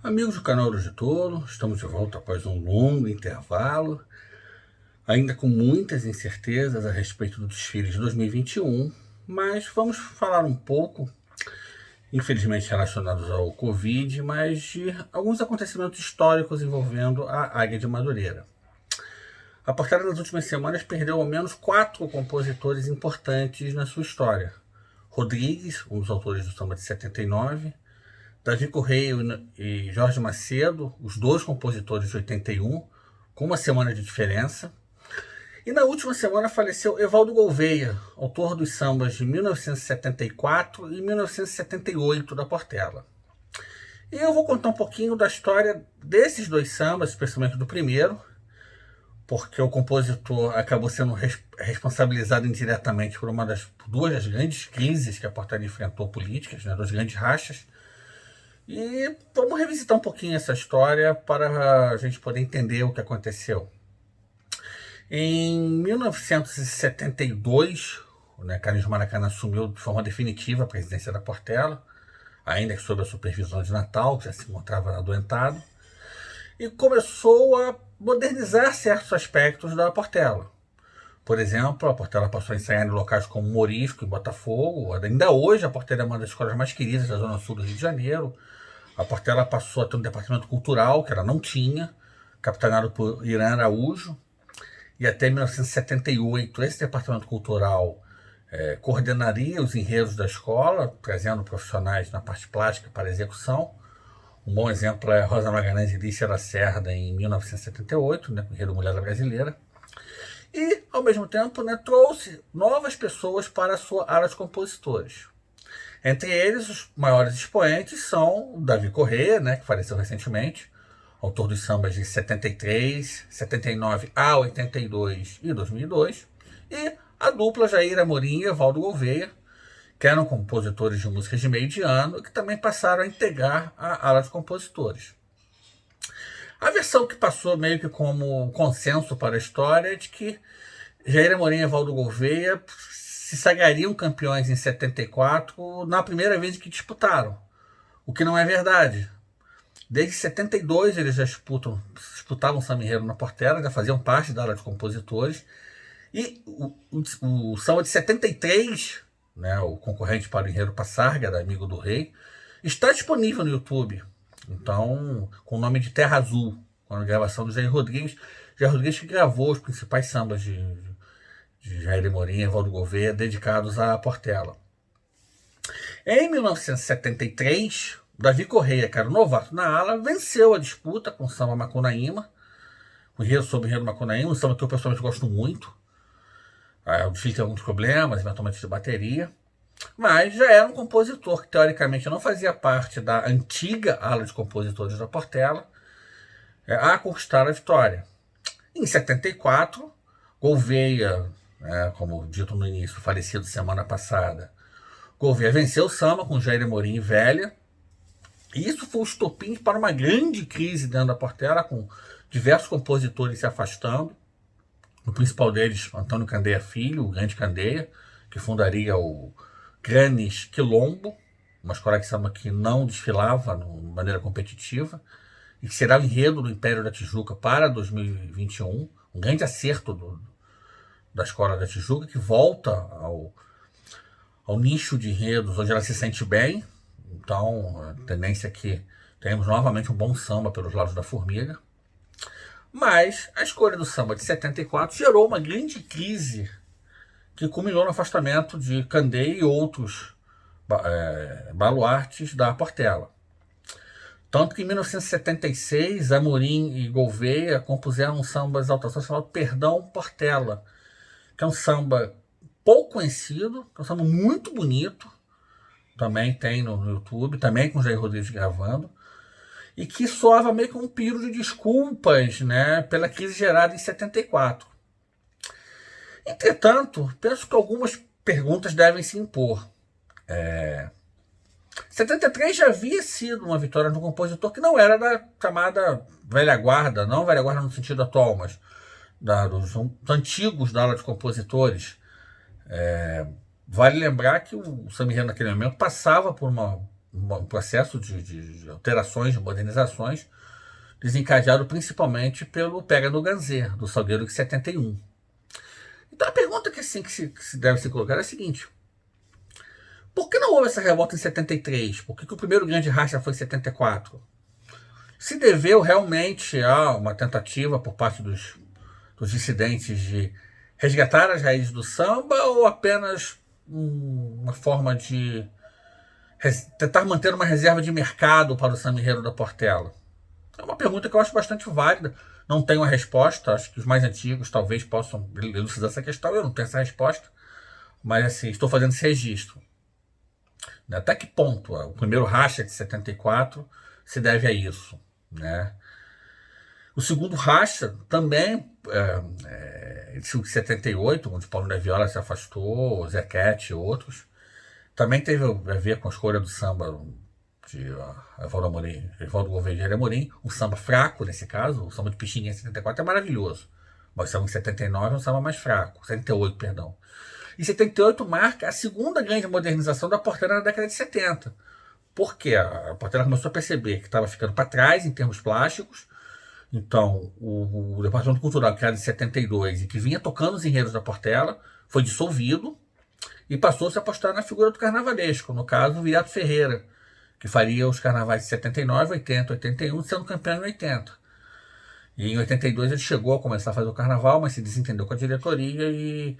Amigos do canal Ouro de Tolo, estamos de volta após um longo intervalo, ainda com muitas incertezas a respeito do desfile de 2021, mas vamos falar um pouco, infelizmente relacionados ao Covid, mas de alguns acontecimentos históricos envolvendo a Águia de Madureira. A Portela nas últimas semanas perdeu ao menos 4 compositores importantes na sua história. Rodrigues, um dos autores do samba de 79, Davi Correia e Jorge Macedo, os dois compositores de 81, com uma semana de diferença. E na última semana faleceu Evaldo Gouveia, autor dos sambas de 1974 e 1978 da Portela. E eu vou contar um pouquinho da história desses dois sambas, especialmente do primeiro, porque o compositor acabou sendo responsabilizado indiretamente por duas das grandes crises que a Portela enfrentou políticas, né, dos grandes rachas. E vamos revisitar um pouquinho essa história para a gente poder entender o que aconteceu. Em 1972, Carlos Maracanã assumiu de forma definitiva a presidência da Portela, ainda que sob a supervisão de Natal, que já se encontrava adoentado, e começou a modernizar certos aspectos da Portela. Por exemplo, a Portela passou a ensaiar em locais como Morisco e Botafogo. Ainda hoje, a Portela é uma das escolas mais queridas da Zona Sul do Rio de Janeiro. A Portela passou a ter um departamento cultural, que ela não tinha, capitaneado por Irã Araújo. E até 1978, esse departamento cultural coordenaria os enredos da escola, trazendo profissionais na parte plástica para execução. Um bom exemplo é Rosa Magalhães e Lícia Lacerda, em 1978, com o enredo Mulher Brasileira. E, ao mesmo tempo, trouxe novas pessoas para a sua área de compositores. Entre eles, os maiores expoentes são o Davi Correia, que faleceu recentemente, autor dos sambas de 73, 79 a 82 e 2002, e a dupla Jair Amorim e Evaldo Gouveia, que eram compositores de músicas de meio de ano e que também passaram a integrar a ala de compositores. A versão que passou meio que como consenso para a história é de que Jair Amorim e Evaldo Gouveia se sagrariam campeões em 74 na primeira vez que disputaram, o que não é verdade. Desde 72 eles já disputavam samba enredo na Portela, já faziam parte da ala de compositores, e o samba de 73, o concorrente para o enredo Passarga, da Amigo do Rei, está disponível no YouTube. Então, com o nome de Terra Azul, com a gravação do Jair Rodrigues. Jair Rodrigues que gravou os principais sambas de Jair Amorim e Evaldo Gouveia dedicados à Portela. Em 1973, Davi Correia, que era novato na ala, venceu a disputa com o samba Macunaíma, o enredo sobre o enredo Macunaíma, um samba que eu pessoalmente gosto muito. O desfile tem alguns problemas, eventualmente de bateria, mas já era um compositor que, teoricamente, não fazia parte da antiga ala de compositores da Portela, a conquistar a vitória. Em 74, Gouveia, como dito no início, falecido semana passada, Gouveia venceu o samba com Jair Amorim e Velha, e isso foi o estopim para uma grande crise dentro da Portela, com diversos compositores se afastando. O principal deles, Antônio Candeia Filho, o grande Candeia, que fundaria o Granes Quilombo, uma escola de samba que não desfilava de maneira competitiva, e que será o enredo do Império da Tijuca para 2021, um grande acerto da Escola da Tijuca, que volta ao nicho de enredos onde ela se sente bem. Então, a tendência é que tenhamos novamente um bom samba pelos lados da Formiga. Mas a escolha do samba de 74 gerou uma grande crise que culminou no afastamento de Candeia e outros baluartes da Portela. Tanto que em 1976, Amorim e Gouveia compuseram um samba de exaltação chamado Perdão Portela, que é um samba pouco conhecido, que é um samba muito bonito, também tem no YouTube, também com o Jair Rodrigues gravando, e que soava meio que um pedido de desculpas, pela crise gerada em 74. Entretanto, penso que algumas perguntas devem se impor. 73 já havia sido uma vitória de um compositor que não era da chamada velha guarda, não velha guarda no sentido atual, mas dos antigos da ala de compositores. Vale lembrar que o samba enredo naquele momento passava por uma um processo de alterações, de modernizações, desencadeado principalmente pelo Pega no Ganzê, do Salgueiro de 71. Então a pergunta que, assim, que se deve ser colocada é a seguinte: por que não houve essa revolta em 73? Por que o primeiro grande racha foi em 74? Se deveu realmente a uma tentativa por parte dos dissidentes de resgatar as raízes do samba, ou apenas uma forma de tentar manter uma reserva de mercado para o samba enredo da Portela? É uma pergunta que eu acho bastante válida. Não tenho a resposta. Acho que os mais antigos talvez possam elucidar essa questão. Eu não tenho essa resposta. Mas assim, estou fazendo esse registro. Até que ponto o primeiro racha de 74 se deve a isso, né? O segundo racha também de 78, onde Paulo da Viola se afastou, Zequete e outros, também teve a ver com a escolha do samba de Evaldo Gouveia de Amorim, um samba fraco nesse caso. O samba de Pixinguinha em 74 é maravilhoso, mas o samba em 79 é um samba mais fraco, 78, perdão. E 78 marca a segunda grande modernização da Portela na década de 70. Porque a Portela começou a perceber que estava ficando para trás em termos plásticos. Então, o Departamento Cultural, criado em 72 e que vinha tocando os enredos da Portela, foi dissolvido e passou-se a apostar na figura do carnavalesco, no caso, o Viriato Ferreira, que faria os carnavais de 79, 80, 81, sendo campeão em 80. E em 82 ele chegou a começar a fazer o carnaval, mas se desentendeu com a diretoria e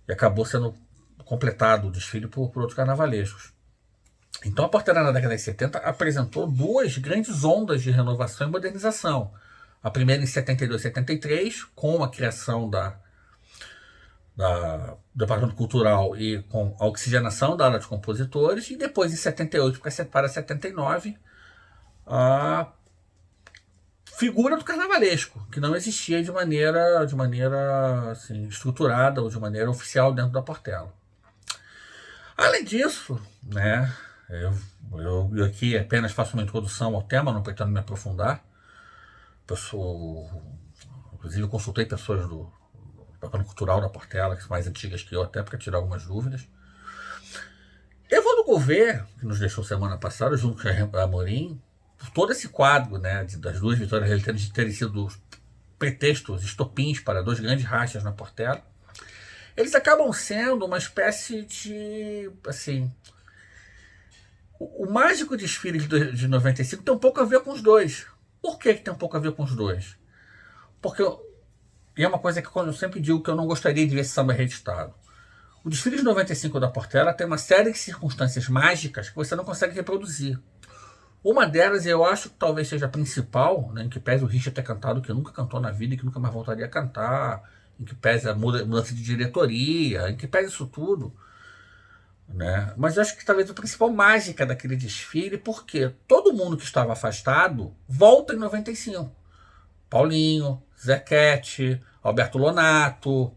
acabou sendo completado o desfile por outros carnavalescos. Então a Portela na década de 70 apresentou duas grandes ondas de renovação e modernização. A primeira em 72 e 73, com a criação do Departamento Cultural e com a oxigenação da ala de compositores, e depois em 78 para 79 a figura do carnavalesco, que não existia de maneira assim, estruturada ou de maneira oficial dentro da Portela. Além disso, né, eu aqui apenas faço uma introdução ao tema, não pretendo me aprofundar. Inclusive eu consultei pessoas do Departamento Cultural da Portela, que são mais antigas que eu, até para tirar algumas dúvidas. Evaldo Gouveia, que nos deixou semana passada, junto com a Amorim, por todo esse quadro, né, das duas vitórias dele terem sido pretextos, estopins para dois grandes rachas na Portela, eles acabam sendo uma espécie de, assim, o mágico desfile de 95 tem um pouco a ver com os dois. Por que tem um pouco a ver com os dois? Porque, e é uma coisa que eu sempre digo que eu não gostaria de ver esse samba reeditado. O desfile de 95 da Portela tem uma série de circunstâncias mágicas que você não consegue reproduzir. Uma delas, eu acho que talvez seja a principal, né, em que pese o Richard ter cantado que nunca cantou na vida e que nunca mais voltaria a cantar, em que pese a mudança de diretoria, em que pese isso tudo, né? Mas eu acho que talvez a principal mágica daquele desfile, porque todo mundo que estava afastado volta em 95. Paulinho, Zequete, Alberto Lonato,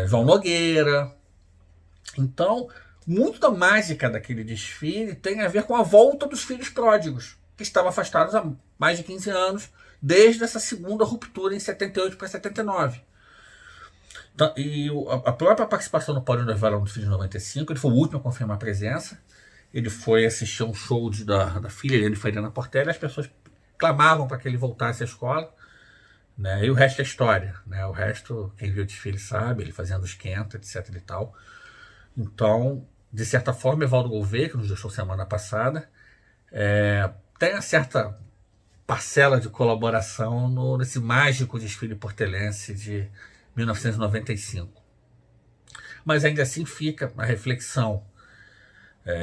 João Nogueira. Então, muito da mágica daquele desfile tem a ver com a volta dos filhos pródigos, que estavam afastados há mais de 15 anos, desde essa segunda ruptura em 78 para 79. Então, e a própria participação no Pódio da Viola no desfile de 95, ele foi o último a confirmar a presença. Ele foi assistir um show da filha dele, Fabiana Portela, e as pessoas clamavam para que ele voltasse à escola, né? E o resto é história, né? O resto, quem viu o desfile sabe, ele fazendo esquenta, etc e tal. Então, de certa forma, Evaldo Gouveia, que nos deixou semana passada, tem uma certa parcela de colaboração nesse mágico desfile portelense de 1995. Mas ainda assim fica a reflexão.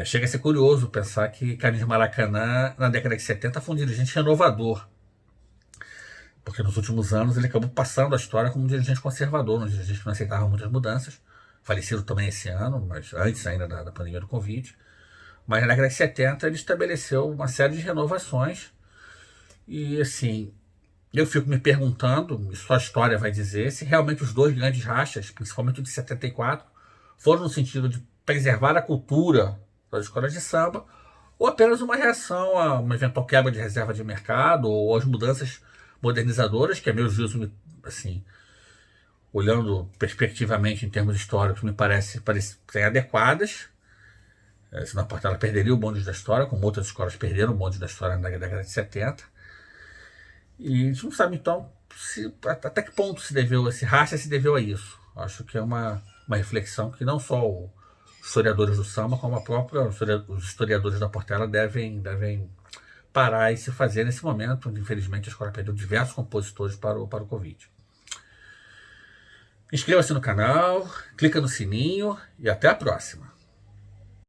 Chega a ser curioso pensar que Carlinhos Maracanã, na década de 70, foi um dirigente renovador. Porque nos últimos anos ele acabou passando a história como um dirigente conservador, um dirigente que não aceitava muitas mudanças. Falecido também esse ano, mas antes ainda da pandemia do Covid. Mas na década de 70 ele estabeleceu uma série de renovações. E assim, eu fico me perguntando, e só a história vai dizer, se realmente os dois grandes rachas, principalmente o de 74, foram no sentido de preservar a cultura das escolas de samba, ou apenas uma reação a uma eventual quebra de reserva de mercado, ou às mudanças modernizadoras, que a meu juízo, assim, olhando perspectivamente em termos históricos, me parece serem adequadas, Senão a Portela perderia o bonde da história, como outras escolas perderam o bonde da história na década de 70. E a gente não sabe, então, até que ponto esse racha se deveu a isso. Acho que é uma reflexão que não só os historiadores do samba, como os historiadores da Portela devem parar e se fazer nesse momento, onde infelizmente a escola perdeu diversos compositores para o Covid. Inscreva-se no canal, clica no sininho e até a próxima.